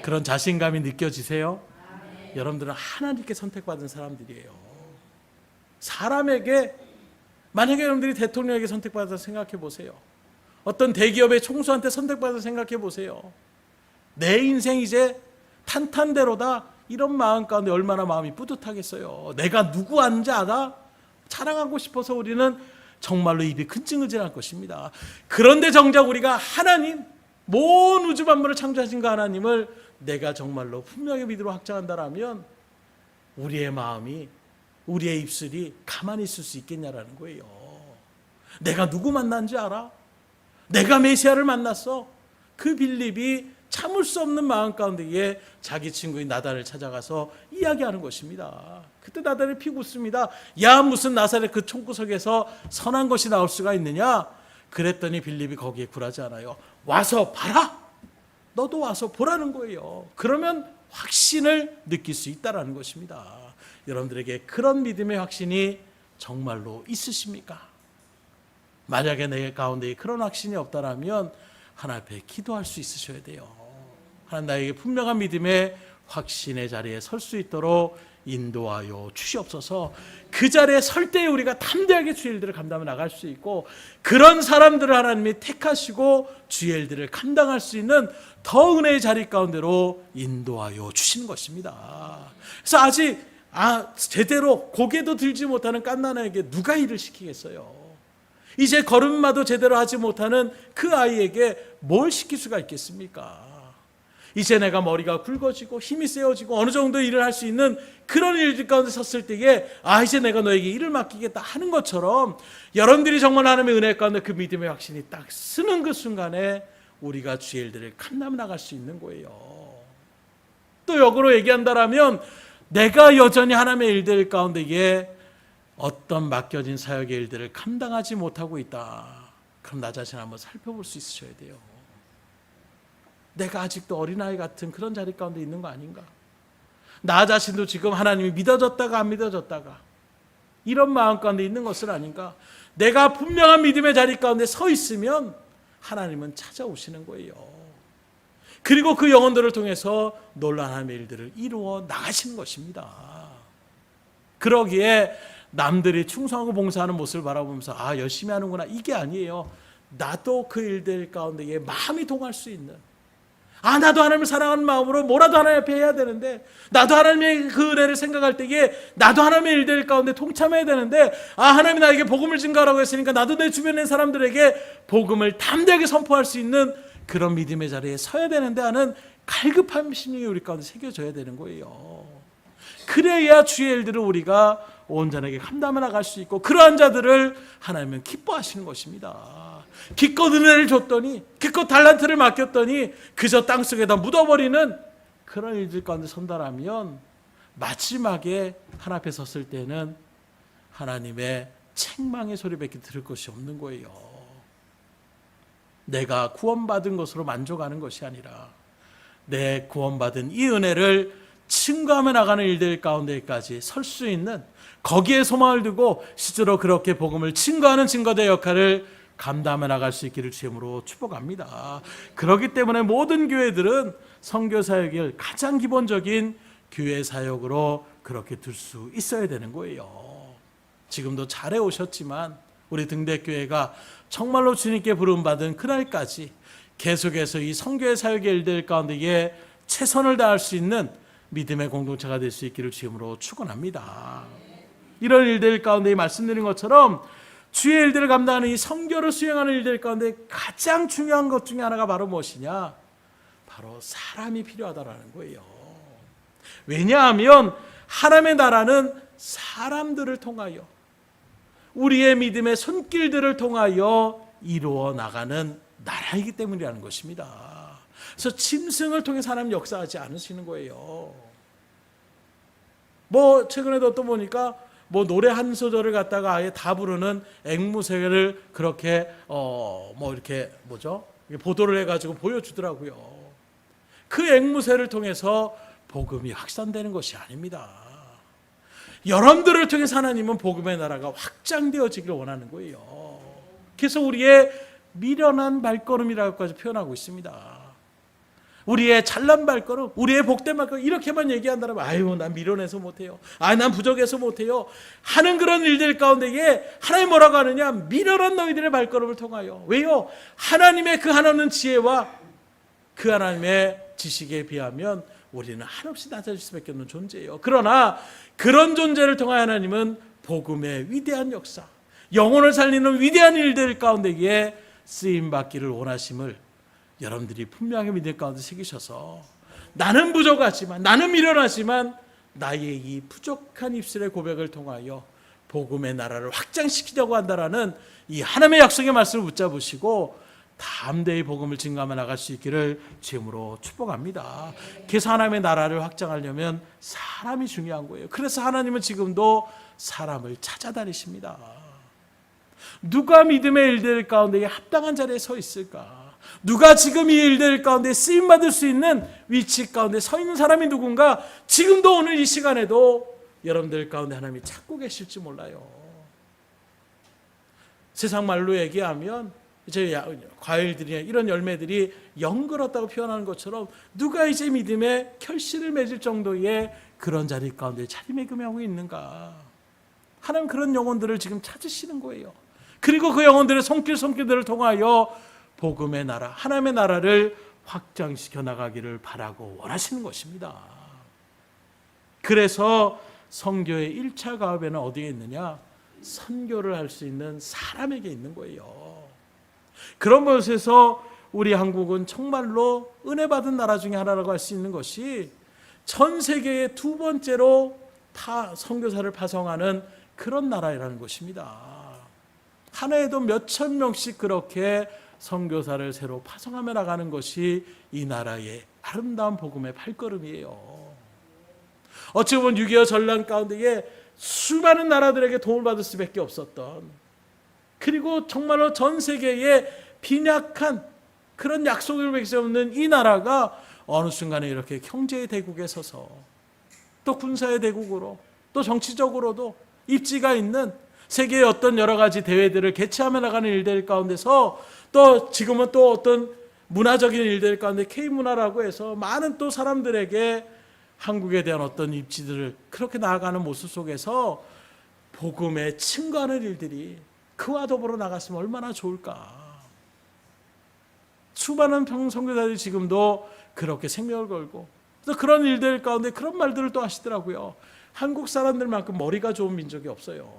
그런 자신감이 느껴지세요? 여러분들은 하나님께 선택받은 사람들이에요. 사람에게 만약에 여러분들이 대통령에게 선택받아서 생각해 보세요. 어떤 대기업의 총수한테 선택받아서 생각해 보세요. 내 인생 이제 탄탄대로다 이런 마음 가운데 얼마나 마음이 뿌듯하겠어요. 내가 누구 아는지 알아? 자랑하고 싶어서 우리는 정말로 입이 근질근질할 것입니다. 그런데 정작 우리가 하나님 온 우주 만물을 창조하신 그 하나님을 내가 정말로 분명히 믿음으로 확장한다라면 우리의 마음이 우리의 입술이 가만히 있을 수 있겠냐라는 거예요. 내가 누구 만난지 알아? 내가 메시아를 만났어. 그 빌립이 참을 수 없는 마음 가운데에 자기 친구인 나단을 찾아가서 이야기하는 것입니다. 그때 나단이 피고 웃습니다. 야 무슨 나사렛 그 총구석에서 선한 것이 나올 수가 있느냐? 그랬더니 빌립이 거기에 굴하지 않아요. 와서 봐라. 너도 와서 보라는 거예요. 그러면 확신을 느낄 수 있다는 것입니다. 여러분들에게 그런 믿음의 확신이 정말로 있으십니까? 만약에 내 가운데 그런 확신이 없다면 하나님 앞에 기도할 수 있으셔야 돼요. 하나님 나에게 분명한 믿음의 확신의 자리에 설 수 있도록 인도하여 주시옵소서. 그 자리에 설 때에 우리가 담대하게 주의 일들을 감당해 나갈 수 있고, 그런 사람들을 하나님이 택하시고 주의 일들을 감당할 수 있는 더 은혜의 자리 가운데로 인도하여 주시는 것입니다. 그래서 아직 제대로 고개도 들지 못하는 갓난아이에게 누가 일을 시키겠어요? 이제 걸음마도 제대로 하지 못하는 그 아이에게 뭘 시킬 수가 있겠습니까? 이제 내가 머리가 굵어지고 힘이 세어지고 어느 정도 일을 할 수 있는 그런 일들 가운데 섰을 때에 이제 내가 너에게 일을 맡기겠다 하는 것처럼, 여러분들이 정말 하나님의 은혜 가운데 그 믿음의 확신이 딱 쓰는 그 순간에 우리가 주의 일들을 감당해 나갈 수 있는 거예요. 또 역으로 얘기한다라면, 내가 여전히 하나님의 일들 가운데에 어떤 맡겨진 사역의 일들을 감당하지 못하고 있다. 그럼 나 자신 한번 살펴볼 수 있으셔야 돼요. 내가 아직도 어린아이 같은 그런 자리 가운데 있는 거 아닌가? 나 자신도 지금 하나님이 믿어졌다가 안 믿어졌다가 이런 마음 가운데 있는 것은 아닌가? 내가 분명한 믿음의 자리 가운데 서 있으면 하나님은 찾아오시는 거예요. 그리고 그 영혼들을 통해서 놀라운 하나님의 일들을 이루어 나가시는 것입니다. 그러기에 남들이 충성하고 봉사하는 모습을 바라보면서 열심히 하는구나, 이게 아니에요. 나도 그 일들 가운데에 마음이 동할 수 있는, 나도 하나님을 사랑하는 마음으로 뭐라도 하나님 앞에 해야 되는데, 나도 하나님의 그 은혜를 생각할 때에 나도 하나님의 일들 가운데 동참해야 되는데, 하나님이 나에게 복음을 증거하라고 했으니까 나도 내 주변의 사람들에게 복음을 담대하게 선포할 수 있는 그런 믿음의 자리에 서야 되는데 하는 갈급한 심령이 우리 가운데 새겨져야 되는 거예요. 그래야 주의 일들을 우리가 온전하게 감당해 나갈 수 있고, 그러한 자들을 하나님은 기뻐하시는 것입니다. 기껏 은혜를 줬더니, 기껏 달란트를 맡겼더니 그저 땅속에다 묻어버리는 그런 일들 가운데 선다라면, 마지막에 하나님 앞에 섰을 때는 하나님의 책망의 소리밖에 들을 것이 없는 거예요. 내가 구원받은 것으로 만족하는 것이 아니라 내 구원받은 이 은혜를 증거하며 나가는 일들 가운데까지 설 수 있는, 거기에 소망을 두고 실제로 그렇게 복음을 증거하는 증거대 역할을 감당해 나갈 수 있기를 주님으로 축복합니다. 그렇기 때문에 모든 교회들은 선교 사역을 가장 기본적인 교회 사역으로 그렇게 둘 수 있어야 되는 거예요. 지금도 잘해 오셨지만 우리 등대교회가 정말로 주님께 부름받은 그날까지 계속해서 이 선교의 사역의 일들 가운데에 최선을 다할 수 있는 믿음의 공동체가 될 수 있기를 주님으로 축원합니다. 이런 일들 가운데 말씀드린 것처럼 주의 일들을 감당하는 이 선교를 수행하는 일들 가운데 가장 중요한 것 중에 하나가 바로 무엇이냐? 바로 사람이 필요하다라는 거예요. 왜냐하면 하나님의 나라는 사람들을 통하여, 우리의 믿음의 손길들을 통하여 이루어 나가는 나라이기 때문이라는 것입니다. 그래서 짐승을 통해 사람 역사하지 않으시는 거예요. 최근에도 또 보니까 노래 한 소절을 갖다가 아예 다 부르는 앵무새를 그렇게 이렇게 보도를 해가지고 보여주더라고요. 그 앵무새를 통해서 복음이 확산되는 것이 아닙니다. 여러분들을 통해서 하나님은 복음의 나라가 확장되어지기를 원하는 거예요. 그래서 우리의 미련한 발걸음이라고까지 표현하고 있습니다. 우리의 잘난 발걸음, 우리의 복된 발걸음, 이렇게만 얘기한다면 난 미련해서 못해요, 난 부족해서 못해요 하는 그런 일들 가운데에 하나님 뭐라고 하느냐? 미련한 너희들의 발걸음을 통하여. 왜요? 하나님의 그 한없는 지혜와 그 하나님의 지식에 비하면 우리는 한없이 낮아질 수밖에 없는 존재예요. 그러나 그런 존재를 통하여 하나님은 복음의 위대한 역사, 영혼을 살리는 위대한 일들 가운데에 쓰임받기를 원하심을 여러분들이 분명히 믿을 가운데 새기셔서, 나는 부족하지만, 나는 미련하지만 나의 이 부족한 입술의 고백을 통하여 복음의 나라를 확장시키려고 한다라는 이 하나님의 약속의 말씀을 붙잡으시고 담대히 복음을 증거하며 나갈 수 있기를 주님으로 축복합니다. 그래서 하나님의 나라를 확장하려면 사람이 중요한 거예요. 그래서 하나님은 지금도 사람을 찾아다니십니다. 누가 믿음의 일들 가운데 합당한 자리에 서 있을까? 누가 지금 이 일들 가운데 쓰임받을 수 있는 위치 가운데 서 있는 사람이 누군가? 지금도 오늘 이 시간에도 여러분들 가운데 하나님이 찾고 계실지 몰라요. 세상 말로 얘기하면 이제 과일들이나 이런 열매들이 영글었다고 표현하는 것처럼 누가 이제 믿음의 결실을 맺을 정도의 그런 자리 가운데 자리매김하고 있는가? 하나님 그런 영혼들을 지금 찾으시는 거예요. 그리고 그 영혼들의 손길들을 통하여 복음의 나라, 하나님의 나라를 확장시켜 나가기를 바라고 원하시는 것입니다. 그래서 선교의 1차 가업에는 어디에 있느냐? 선교를 할 수 있는 사람에게 있는 거예요. 그런 것에서 우리 한국은 정말로 은혜 받은 나라 중에 하나라고 할 수 있는 것이 전 세계의 두 번째로 다 선교사를 파송하는 그런 나라라는 것입니다. 한 해에도 몇천 명씩 그렇게 선교사를 새로 파송하며 나가는 것이 이 나라의 아름다운 복음의 발걸음이에요. 어찌 보면 6.25 전란 가운데에 수많은 나라들에게 도움을 받을 수밖에 없었던, 그리고 정말로 전 세계에 빈약한 그런 약속을 맺을 수 없는 이 나라가 어느 순간에 이렇게 경제의 대국에 서서 또 군사의 대국으로 또 정치적으로도 입지가 있는 세계의 어떤 여러 가지 대회들을 개최하며 나가는 일들 가운데서 또 지금은 또 어떤 문화적인 일들 가운데 K문화라고 해서 많은 또 사람들에게 한국에 대한 어떤 입지들을 그렇게 나아가는 모습 속에서 복음에 증거하는 일들이 그와 더불어 나갔으면 얼마나 좋을까. 수많은 선교사들이 지금도 그렇게 생명을 걸고, 그래서 그런 일들 가운데 그런 말들을 또 하시더라고요. 한국 사람들만큼 머리가 좋은 민족이 없어요.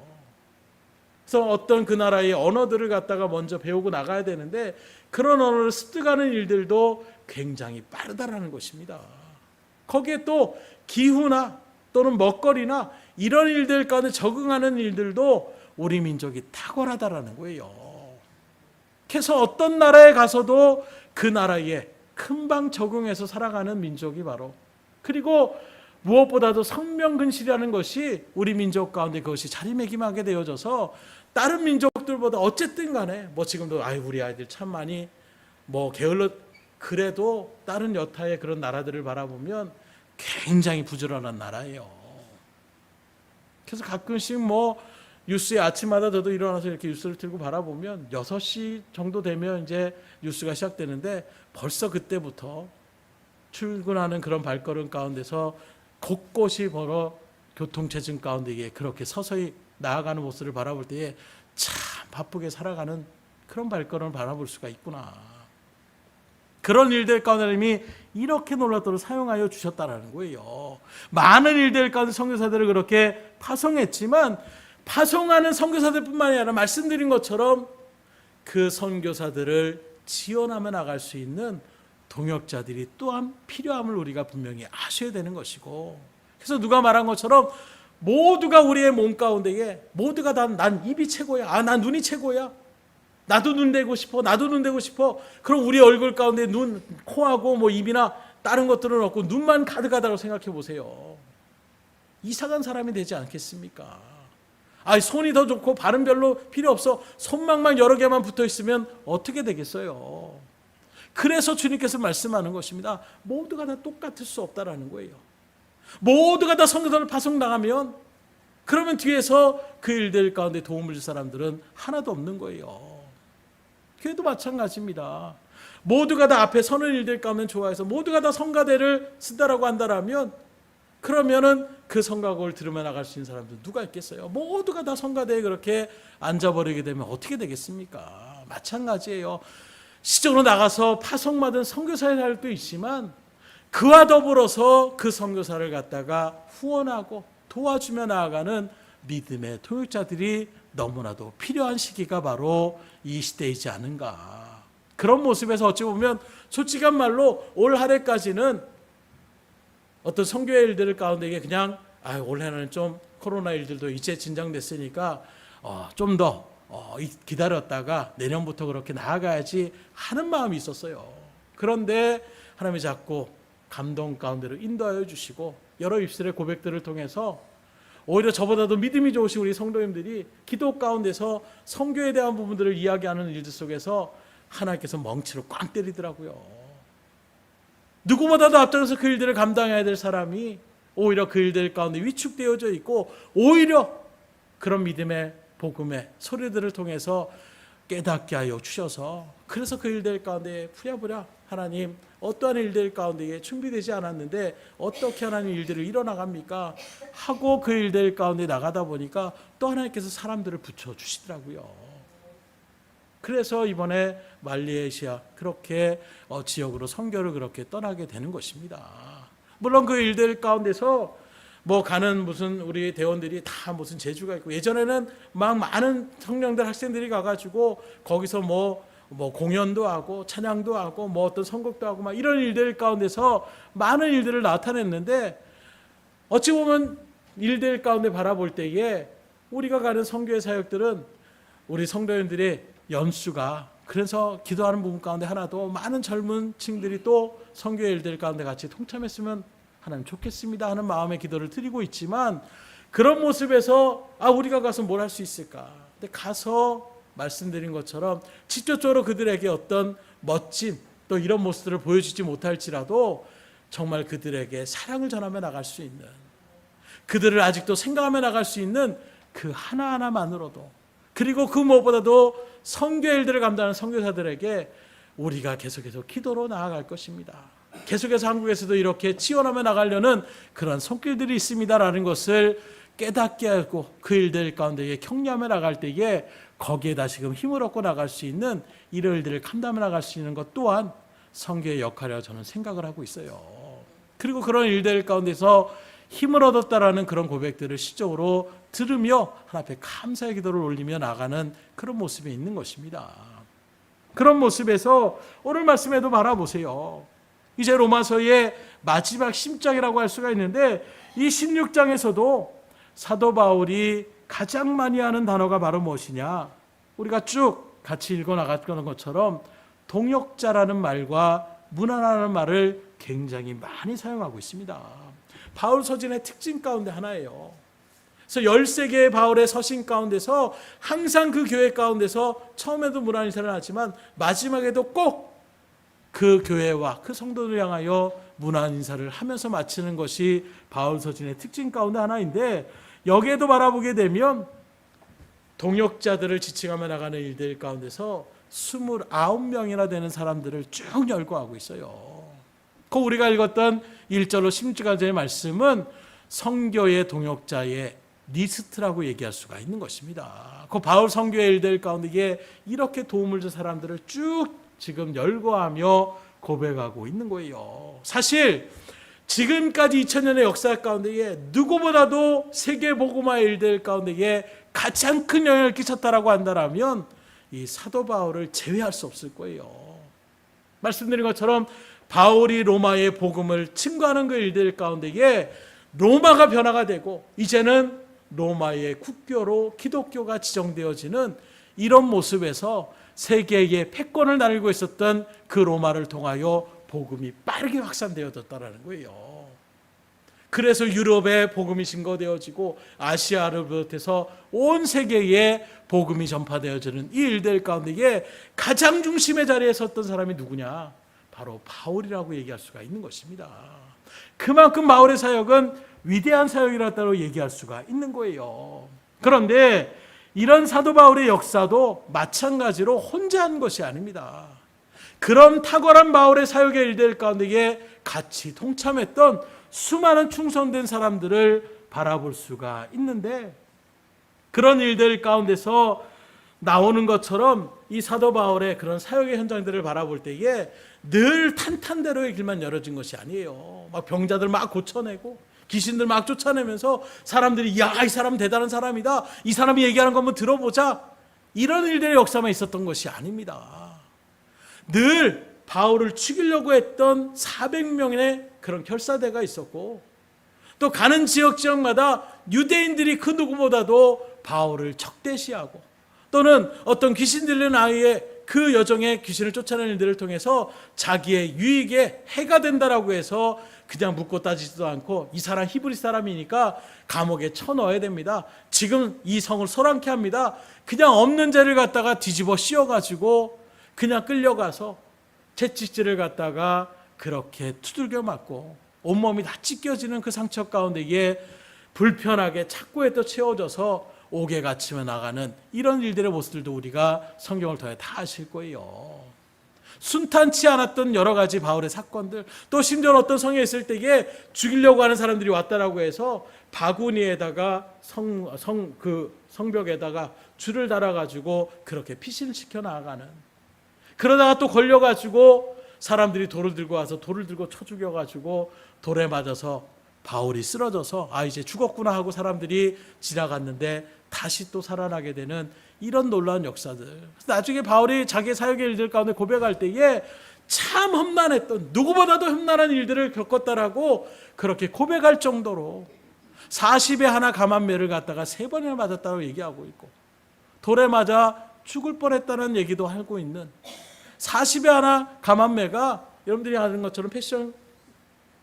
그래서 어떤 그 나라의 언어들을 갖다가 먼저 배우고 나가야 되는데 그런 언어를 습득하는 일들도 굉장히 빠르다라는 것입니다. 거기에 또 기후나 또는 먹거리나 이런 일들 가운데 적응하는 일들도 우리 민족이 탁월하다라는 거예요. 그래서 어떤 나라에 가서도 그 나라에 금방 적응해서 살아가는 민족이 바로, 그리고 무엇보다도 성명근실이라는 것이 우리 민족 가운데 그것이 자리매김하게 되어져서 다른 민족들보다 어쨌든 간에 뭐 지금도 우리 아이들 참 많이 뭐 게을러, 그래도 다른 여타의 그런 나라들을 바라보면 굉장히 부지런한 나라예요. 그래서 가끔씩 뭐 뉴스에 아침마다 저도 일어나서 이렇게 뉴스를 틀고 바라보면 6시 정도 되면 이제 뉴스가 시작되는데 벌써 그때부터 출근하는 그런 발걸음 가운데서 곳곳이 벌어 교통체증 가운데 그렇게 서서히 나아가는 모습을 바라볼 때에 참 바쁘게 살아가는 그런 발걸음을 바라볼 수가 있구나. 그런 일들 가운데 하나님이 이렇게 놀랍도록 사용하여 주셨다라는 거예요. 많은 일들 가운데 선교사들을 그렇게 파송했지만 파송하는 선교사들뿐만 아니라 말씀드린 것처럼 그 선교사들을 지원하며 나갈 수 있는 동역자들이 또한 필요함을 우리가 분명히 아셔야 되는 것이고, 그래서 누가 말한 것처럼 모두가 우리의 몸 가운데에 모두가 난 입이 최고야, 난 눈이 최고야, 나도 눈 되고 싶어, 나도 눈 되고 싶어. 그럼 우리 얼굴 가운데 눈, 코하고 뭐 입이나 다른 것들은 없고 눈만 가득하다고 생각해 보세요. 이상한 사람이 되지 않겠습니까? 손이 더 좋고 발은 별로 필요 없어, 손망만 여러 개만 붙어 있으면 어떻게 되겠어요? 그래서 주님께서 말씀하는 것입니다. 모두가 다 똑같을 수 없다라는 거예요. 모두가 다 선교사를 파송당하면 그러면 뒤에서 그 일들 가운데 도움을 줄 사람들은 하나도 없는 거예요. 교회도 마찬가지입니다. 모두가 다 앞에 서는 일들 가운데 좋아해서 모두가 다 성가대를 쓴다라고 한다라면 그러면은 그 성가곡을 들으며 나갈 수 있는 사람들 누가 있겠어요? 모두가 다 성가대에 그렇게 앉아버리게 되면 어떻게 되겠습니까? 마찬가지예요. 시적으로 나가서 파송받은 선교사의 날도 있지만 그와 더불어서 그 선교사를 갖다가 후원하고 도와주며 나아가는 믿음의 동역자들이 너무나도 필요한 시기가 바로 이 시대이지 않은가. 그런 모습에서 어찌 보면 솔직한 말로 올 한 해까지는 어떤 선교의 일들 가운데 그냥 올해는 좀 코로나 일들도 이제 진정됐으니까 좀 더 기다렸다가 내년부터 그렇게 나아가야지 하는 마음이 있었어요. 그런데 하나님이 자꾸 감동 가운데로 인도하여 주시고 여러 입술의 고백들을 통해서 오히려 저보다도 믿음이 좋으신 우리 성도님들이 기도 가운데서 선교에 대한 부분들을 이야기하는 일들 속에서 하나님께서 멍치로 꽝 때리더라고요. 누구보다도 앞장서 그 일들을 감당해야 될 사람이 오히려 그 일들 가운데 위축되어져 있고 오히려 그런 믿음의 복음의 소리들을 통해서 깨닫게 하여 주셔서 그래서 그 일들 가운데 부랴부랴 하나님 어떠한 일들 가운데에 준비되지 않았는데 어떻게 하나님 일들을 일어나갑니까 하고 그 일들 가운데 나가다 보니까 또 하나님께서 사람들을 붙여주시더라고요. 그래서 이번에 말레이시아 그렇게 지역으로 선교를 그렇게 떠나게 되는 것입니다. 물론 그 일들 가운데서 뭐 가는 무슨 우리 대원들이 다 무슨 재주가 있고 예전에는 막 많은 청년들 학생들이 가가지고 거기서 뭐 공연도 하고 찬양도 하고 뭐 어떤 선곡도 하고 막 이런 일들 가운데서 많은 일들을 나타냈는데 어찌 보면 일들 가운데 바라볼 때에 우리가 가는 선교의 사역들은 우리 성도님들의 연수가 그래서 기도하는 부분 가운데 하나도 많은 젊은 층들이 또 선교의 일들 가운데 같이 동참했으면 하나님 좋겠습니다 하는 마음의 기도를 드리고 있지만 그런 모습에서 우리가 가서 뭘 할 수 있을까? 근데 가서 말씀드린 것처럼 직접적으로 그들에게 어떤 멋진 또 이런 모습들을 보여주지 못할지라도 정말 그들에게 사랑을 전하며 나갈 수 있는 그들을 아직도 생각하며 나갈 수 있는 그 하나하나만으로도 그리고 그 무엇보다도 선교 일들을 감당하는 선교사들에게 우리가 계속해서 기도로 나아갈 것입니다. 계속해서 한국에서도 이렇게 지원하며 나가려는 그런 손길들이 있습니다라는 것을 깨닫게 하고 그 일들 가운데 격려하며 나갈 때에 거기에 다시금 힘을 얻고 나갈 수 있는 이런 일들을 감당하며 나갈 수 있는 것 또한 선교의 역할이라고 저는 생각을 하고 있어요. 그리고 그런 일들 가운데서 힘을 얻었다라는 그런 고백들을 시적으로 들으며 하나님 앞에 감사의 기도를 올리며 나가는 그런 모습이 있는 것입니다. 그런 모습에서 오늘 말씀에도 바라보세요. 이제 로마서의 마지막 심장이라고 할 수가 있는데 이 16장에서도 사도 바울이 가장 많이 하는 단어가 바로 무엇이냐? 우리가 쭉 같이 읽어 나갔던 것처럼 동역자라는 말과 문안하는 말을 굉장히 많이 사용하고 있습니다. 바울 서신의 특징 가운데 하나예요. 그래서 13개의 바울의 서신 가운데서 항상 그 교회 가운데서 처음에도 문안 인사를 하지만 마지막에도 꼭 그 교회와 그 성도를 향하여 문안 인사를 하면서 마치는 것이 바울 서신의 특징 가운데 하나인데 여기에도 바라보게 되면 동역자들을 지칭하며 나가는 일들 가운데서 29명이나 되는 사람들을 쭉 열거하고 있어요. 그 우리가 읽었던 1절로 16절의 말씀은 선교의 동역자의 리스트라고 얘기할 수가 있는 것입니다. 그 바울 선교의 일들 가운데 이렇게 도움을 준 사람들을 쭉 지금 열거하며 고백하고 있는 거예요. 사실 지금까지 2000년의 역사 가운데에 누구보다도 세계 복음화의 일들 가운데에 가장 큰 영향을 끼쳤다라고 한다면 이 사도 바울을 제외할 수 없을 거예요. 말씀드린 것처럼 바울이 로마의 복음을 증거하는 그 일들 가운데에 로마가 변화가 되고 이제는 로마의 국교로 기독교가 지정되어지는 이런 모습에서 세계의 패권을 나누고 있었던 그 로마를 통하여 복음이 빠르게 확산되어졌다는 거예요. 그래서 유럽에 복음이 증거되어지고 아시아를 비롯해서 온 세계에 복음이 전파되어지는 이 일들 가운데 가장 중심의 자리에 섰던 사람이 누구냐? 바로 바울이라고 얘기할 수가 있는 것입니다. 그만큼 바울의 사역은 위대한 사역이라고 얘기할 수가 있는 거예요. 그런데 이런 사도 바울의 역사도 마찬가지로 혼자 한 것이 아닙니다. 그런 탁월한 바울의 사역의 일들 가운데 같이 동참했던 수많은 충성된 사람들을 바라볼 수가 있는데 그런 일들 가운데서 나오는 것처럼 이 사도 바울의 그런 사역의 현장들을 바라볼 때에 늘 탄탄대로의 길만 열어진 것이 아니에요. 막 병자들 막 고쳐내고 귀신들 막 쫓아내면서 사람들이 야, 이 사람 대단한 사람이다. 이 사람이 얘기하는 거 한번 들어보자. 이런 일들의 역사만 있었던 것이 아닙니다. 늘 바울을 죽이려고 했던 400명의 그런 결사대가 있었고 또 가는 지역마다 유대인들이 그 누구보다도 바울을 적대시하고 또는 어떤 귀신 들린 아이의 그 여정의 귀신을 쫓아내는 일들을 통해서 자기의 유익에 해가 된다라고 해서 그냥 묻고 따지지도 않고 이 사람 히브리 사람이니까 감옥에 쳐넣어야 됩니다. 지금 이 성을 소란케 합니다. 그냥 없는 죄를 갖다가 뒤집어 씌워가지고 그냥 끌려가서 채찍질을 갖다가 그렇게 두들겨 맞고 온몸이 다 찢겨지는 그 상처 가운데에 불편하게 착고에 또 채워져서 옥에 갇히며 나가는 이런 일들의 모습들도 우리가 성경을 통해 다 아실 거예요. 순탄치 않았던 여러 가지 바울의 사건들, 또 심지어 어떤 성에 있을 때에 죽이려고 하는 사람들이 왔다라고 해서 바구니에다가 성벽에다가 줄을 달아가지고 그렇게 피신을 시켜 나가는, 그러다가 또 걸려가지고 사람들이 돌을 들고 와서 돌을 들고 쳐 죽여가지고 돌에 맞아서 바울이 쓰러져서 이제 죽었구나 하고 사람들이 지나갔는데 다시 또 살아나게 되는 이런 놀라운 역사들. 나중에 바울이 자기 사역의 일들 가운데 고백할 때에 참 험난했던, 누구보다도 험난한 일들을 겪었다라고 그렇게 고백할 정도로 40에 하나 감한매를 갖다가 3번이나 맞았다고 얘기하고 있고, 돌에 맞아 죽을 뻔했다는 얘기도 하고 있는 40에 하나 감한매가, 여러분들이 아는 것처럼 패션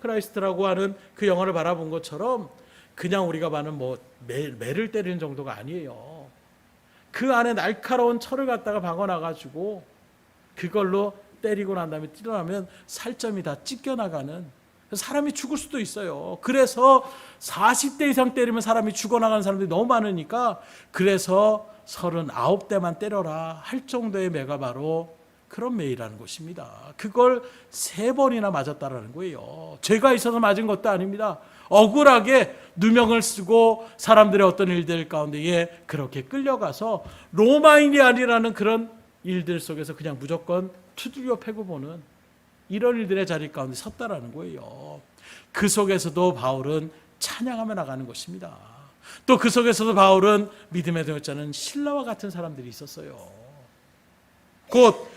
크라이스트라고 하는 그 영화를 바라본 것처럼 그냥 우리가 봐는 매를 때리는 정도가 아니에요. 그 안에 날카로운 철을 갖다가 박아놔가지고 그걸로 때리고 난 다음에 뛰어나면 살점이 다 찢겨나가는, 사람이 죽을 수도 있어요. 그래서 40대 이상 때리면 사람이 죽어나가는 사람들이 너무 많으니까 그래서 39대만 때려라 할 정도의 매가 바로 그런 매이라는 것입니다. 그걸 3번이나 맞았다라는 거예요. 죄가 있어서 맞은 것도 아닙니다. 억울하게 누명을 쓰고 사람들의 어떤 일들 가운데에 그렇게 끌려가서 로마인이 아니라는 그런 일들 속에서 그냥 무조건 두들겨 패고 보는 이런 일들의 자리 가운데 섰다라는 거예요. 그 속에서도 바울은 찬양하며 나가는 것입니다. 또 그 속에서도 바울은 믿음의 동역자는 신라와 같은 사람들이 있었어요. 곧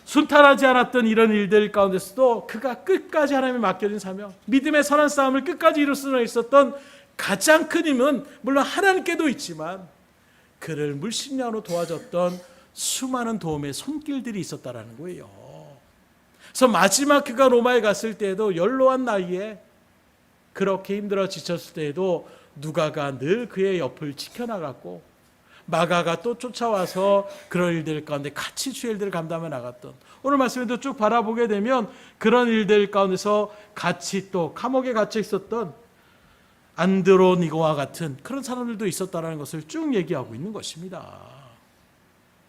순탄하지 않았던 이런 일들 가운데서도 그가 끝까지 하나님에 맡겨진 사명, 믿음의 선한 싸움을 끝까지 이룰 수 있었던 가장 큰 힘은 물론 하나님께도 있지만 그를 물심양으로 도와줬던 수많은 도움의 손길들이 있었다라는 거예요. 그래서 마지막 그가 로마에 갔을 때에도 연로한 나이에 그렇게 힘들어 지쳤을 때에도 누가가 늘 그의 옆을 지켜나갔고, 마가가 또 쫓아와서 그런 일들 가운데 같이 주의 일들을 감당해 나갔던, 오늘 말씀에도 쭉 바라보게 되면 그런 일들 가운데서 같이 또 감옥에 갇혀 있었던 안드로니고와 같은 그런 사람들도 있었다는 것을 쭉 얘기하고 있는 것입니다.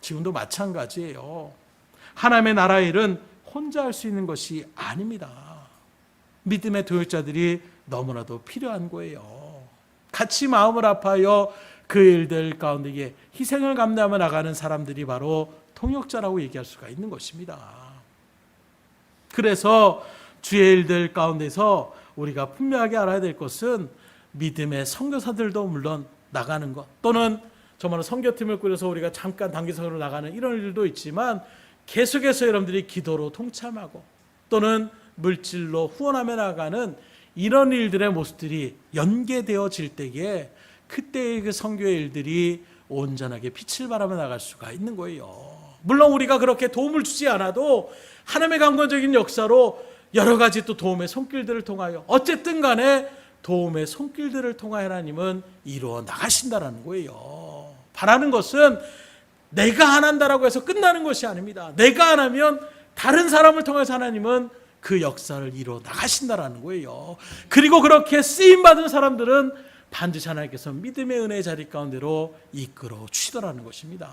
지금도 마찬가지예요. 하나님의 나라 일은 혼자 할 수 있는 것이 아닙니다. 믿음의 동역자들이 너무나도 필요한 거예요. 같이 마음을 아파하여 그 일들 가운데에 희생을 감당하며 나가는 사람들이 바로 동역자라고 얘기할 수가 있는 것입니다. 그래서 주의 일들 가운데서 우리가 분명하게 알아야 될 것은 믿음의 선교사들도 물론 나가는 것, 또는 정말 선교팀을 꾸려서 우리가 잠깐 단기선으로 나가는 이런 일도 있지만 계속해서 여러분들이 기도로 동참하고 또는 물질로 후원하며 나가는 이런 일들의 모습들이 연계되어질 때에 그때의 그 선교의 일들이 온전하게 빛을 발하며 나갈 수가 있는 거예요. 물론 우리가 그렇게 도움을 주지 않아도 하나님의 강권적인 역사로 여러 가지 또 도움의 손길들을 통하여 어쨌든 간에 도움의 손길들을 통하여 하나님은 이루어 나가신다라는 거예요. 바라는 것은 내가 안 한다라고 해서 끝나는 것이 아닙니다. 내가 안 하면 다른 사람을 통해서 하나님은 그 역사를 이루어 나가신다라는 거예요. 그리고 그렇게 쓰임받은 사람들은 반드시 하나님께서 믿음의 은혜의 자리 가운데로 이끌어 주시더라는 것입니다.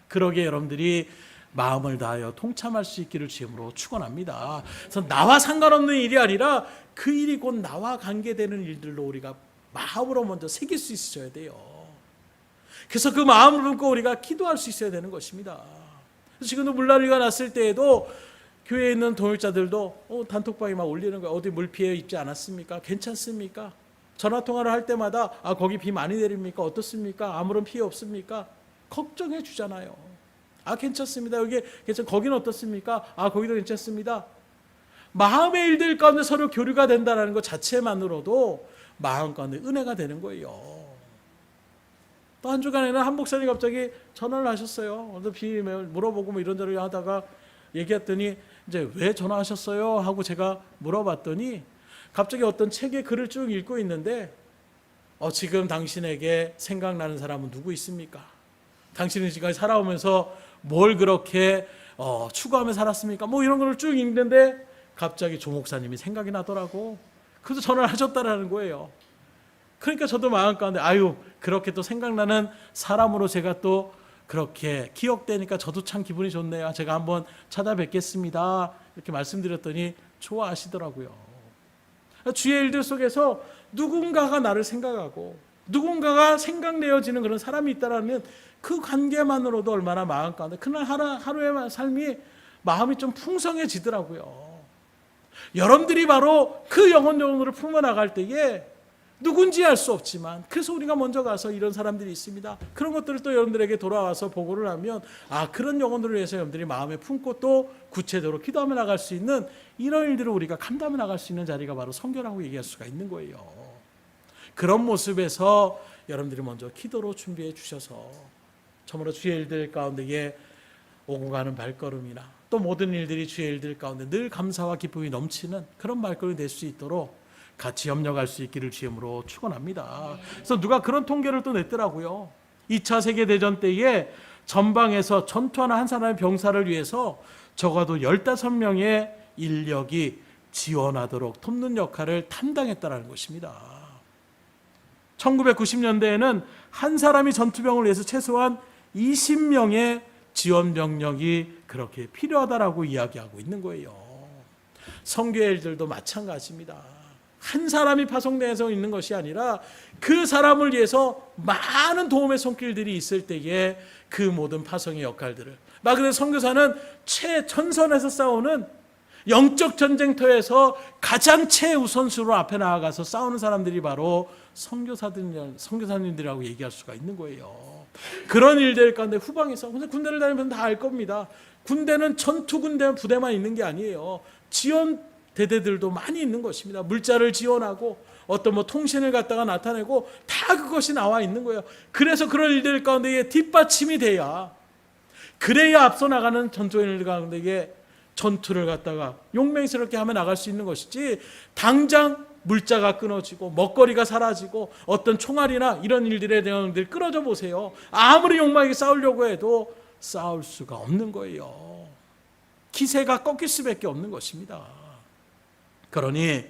그러기에 여러분들이 마음을 다하여 동참할 수 있기를 주님으로 축원합니다. 그래서 나와 상관없는 일이 아니라 그 일이 곧 나와 관계되는 일들로 우리가 마음으로 먼저 새길 수 있어야 돼요. 그래서 그 마음을 품고 우리가 기도할 수 있어야 되는 것입니다. 지금도 물난리가 났을 때에도 교회에 있는 동역자들도 단톡방에 막 올리는 거야. 어디 물 피해 입지 않았습니까? 괜찮습니까? 전화 통화를 할 때마다 거기 비 많이 내립니까? 어떻습니까? 아무런 피해 없습니까? 걱정해 주잖아요. 괜찮습니다. 여기 거기는 어떻습니까? 거기도 괜찮습니다. 마음의 일들 가운데 서로 교류가 된다는 것 자체만으로도 마음 가운데 은혜가 되는 거예요. 또 한 주간에는 한 목사님이 갑자기 전화를 하셨어요. 비 물어보고 뭐 이런저런 하다가 얘기했더니 이제 왜 전화하셨어요? 하고 제가 물어봤더니 갑자기 어떤 책에 글을 쭉 읽고 있는데 지금 당신에게 생각나는 사람은 누구 있습니까? 당신은 지금까지 살아오면서 뭘 그렇게 추구하며 살았습니까? 뭐 이런 걸 쭉 읽는데 갑자기 조 목사님이 생각이 나더라고. 그래서 전화를 하셨다라는 거예요. 그러니까 저도 마음 가운데 그렇게 또 생각나는 사람으로 제가 또 그렇게 기억되니까 저도 참 기분이 좋네요. 제가 한번 찾아뵙겠습니다. 이렇게 말씀드렸더니 좋아하시더라고요. 주의 일들 속에서 누군가가 나를 생각하고 누군가가 생각내어지는 그런 사람이 있다라면 그 관계만으로도 얼마나 마음 가운데 그날 하루의 삶이 마음이 좀 풍성해지더라고요. 여러분들이 바로 그 영혼을 품어나갈 때에 누군지 알 수 없지만 그래서 우리가 먼저 가서 이런 사람들이 있습니다. 그런 것들을 또 여러분들에게 돌아와서 보고를 하면 그런 영혼들을 위해서 여러분들이 마음에 품고 또 구체적으로 기도하며 나갈 수 있는 이런 일들을 우리가 감당해 나갈 수 있는 자리가 바로 선교라고 얘기할 수가 있는 거예요. 그런 모습에서 여러분들이 먼저 기도로 준비해 주셔서 참으로 주의 일들 가운데에 오고 가는 발걸음이나 또 모든 일들이 주의 일들 가운데 늘 감사와 기쁨이 넘치는 그런 발걸음이 될 수 있도록 같이 협력할 수 있기를 주임으로 축원합니다. 그래서 누가 그런 통계를 또 냈더라고요. 2차 세계대전 때에 전방에서 전투하는 한 사람의 병사를 위해서 적어도 15명의 인력이 지원하도록 돕는 역할을担당했다는 것입니다. 1990년대에는 한 사람이 전투병을 위해서 최소한 20명의 지원 병력이 그렇게 필요하다라고 이야기하고 있는 거예요. 선교의 일들도 마찬가지입니다. 한 사람이 파송되어서 있는 것이 아니라 그 사람을 위해서 많은 도움의 손길들이 있을 때에 그 모든 파송의 역할들을 말 그대로 선교사는 최전선에서 싸우는 영적 전쟁터에서 가장 최우선수로 앞에 나아가서 싸우는 사람들이 바로 선교사님들이라고 얘기할 수가 있는 거예요. 그런 일들 가운데 후방에서 군대를 다니면 다 알 겁니다. 군대는 전투 군대 부대만 있는 게 아니에요. 지원 대대들도 많이 있는 것입니다. 물자를 지원하고 어떤 통신을 갖다가 나타내고 다 그것이 나와 있는 거예요. 그래서 그런 일들 가운데에 뒷받침이 돼야 그래야 앞서 나가는 전투인들 가운데에 전투를 갖다가 용맹스럽게 하며 나갈 수 있는 것이지 당장 물자가 끊어지고 먹거리가 사라지고 어떤 총알이나 이런 일들에 대한 들 끊어져 보세요. 아무리 용맹하게 싸우려고 해도 싸울 수가 없는 거예요. 기세가 꺾일 수밖에 없는 것입니다. 그러니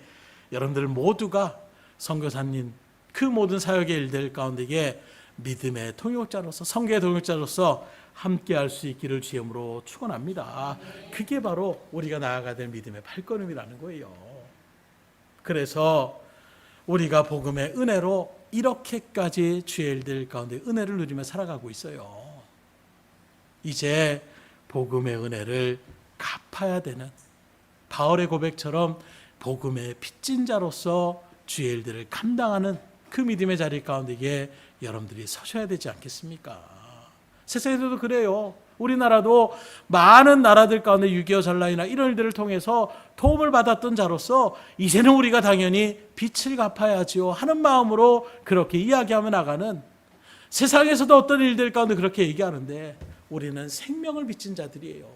여러분들 모두가 선교사님 그 모든 사역의 일들 가운데에 믿음의 통역자로서 선교의 통역자로서 함께할 수 있기를 주임으로 축원합니다. 그게 바로 우리가 나아가야 될 믿음의 발걸음이라는 거예요. 그래서 우리가 복음의 은혜로 이렇게까지 주의 일들 가운데 은혜를 누리며 살아가고 있어요. 이제 복음의 은혜를 갚아야 되는 바울의 고백처럼 복음의 빚진 자로서 주의 일들을 감당하는 그 믿음의 자리 가운데에 여러분들이 서셔야 되지 않겠습니까? 세상에서도 그래요. 우리나라도 많은 나라들 가운데 6.25 전란이나 이런 일들을 통해서 도움을 받았던 자로서 이제는 우리가 당연히 빚을 갚아야지요 하는 마음으로 그렇게 이야기하며 나가는 세상에서도 어떤 일들 가운데 그렇게 얘기하는데 우리는 생명을 빚진 자들이에요.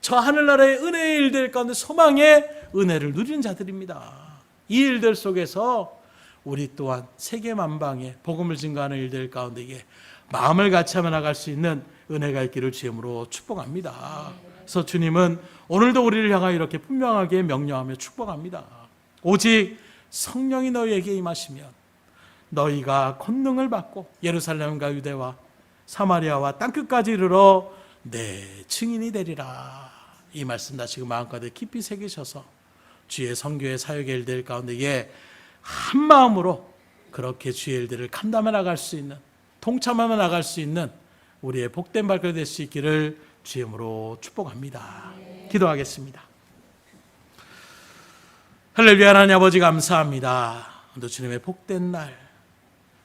저 하늘나라의 은혜의 일들 가운데 소망의 은혜를 누리는 자들입니다. 이 일들 속에서 우리 또한 세계 만방에 복음을 증거하는 일들 가운데에 마음을 같이 하며 나갈 수 있는 은혜가 있기를 주임으로 축복합니다. 그래서 주님은 오늘도 우리를 향하여 이렇게 분명하게 명령하며 축복합니다. 오직 성령이 너희에게 임하시면 너희가 권능을 받고 예루살렘과 유대와 사마리아와 땅끝까지 이르러 내 증인이 되리라. 이 말씀 다시금 마음가운데 깊이 새기셔서 주의 선교의 사역의 일들 가운데에 한 마음으로 그렇게 주의 일들을 감당해 나갈 수 있는 동참하며 나갈 수 있는 우리의 복된 발걸음이 될 수 있기를 주임으로 축복합니다. 기도하겠습니다. 할렐루야. 하나님 아버지 감사합니다. 오늘 주님의 복된 날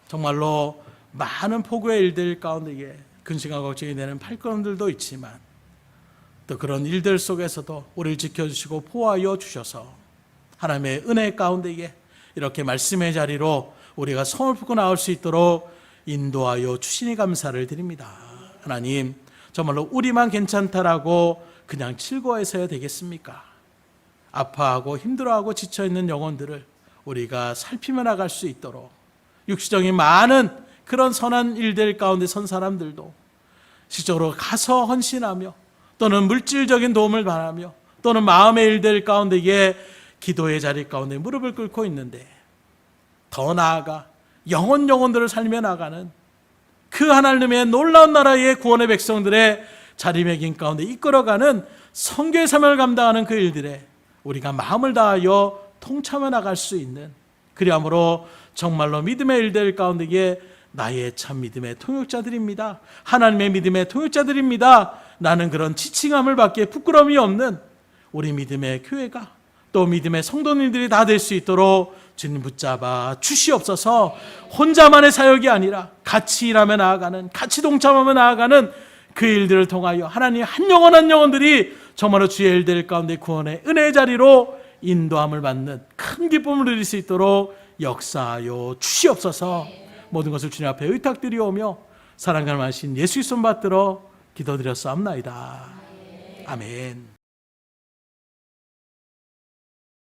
정말로 많은 폭우의 일들 가운데에 근심과 걱정이 되는 발걸음들도 있지만 또 그런 일들 속에서도 우리를 지켜주시고 보호하여 주셔서 하나님의 은혜 가운데에 이렇게 말씀의 자리로 우리가 손을 푸고 나올 수 있도록 인도하여 주시니 감사를 드립니다. 하나님 정말로 우리만 괜찮다라고 그냥 즐거워해서야 되겠습니까? 아파하고 힘들어하고 지쳐있는 영혼들을 우리가 살피며 나갈 수 있도록 육시적인 많은 그런 선한 일들 가운데 선 사람들도 시적으로 가서 헌신하며 또는 물질적인 도움을 바라며 또는 마음의 일들 가운데에 기도의 자리 가운데 무릎을 꿇고 있는데 더 나아가 영혼들을 살며 나가는 그 하나님의 놀라운 나라의 구원의 백성들의 자리매김 가운데 이끌어가는 선교의 사명을 감당하는 그 일들에 우리가 마음을 다하여 통참해 나갈 수 있는, 그리함으로 정말로 믿음의 일들 가운데에 나의 참 믿음의 통역자들입니다, 하나님의 믿음의 통역자들입니다, 나는 그런 지칭함을 받기에 부끄러움이 없는 우리 믿음의 교회가, 또 믿음의 성도님들이 다 될 수 있도록 주님 붙잡아 주시옵소서. 혼자만의 사역이 아니라 같이 일하며 나아가는, 같이 동참하며 나아가는 그 일들을 통하여 하나님 한 영혼 한 영혼들이 정말로 주의 일들 가운데 구원의 은혜의 자리로 인도함을 받는 큰 기쁨을 누릴 수 있도록 역사하여 주시옵소서. 모든 것을 주님 앞에 의탁드리오며 사랑과 말씀 예수 이름 받들어 기도드렸사옵나이다. 아멘.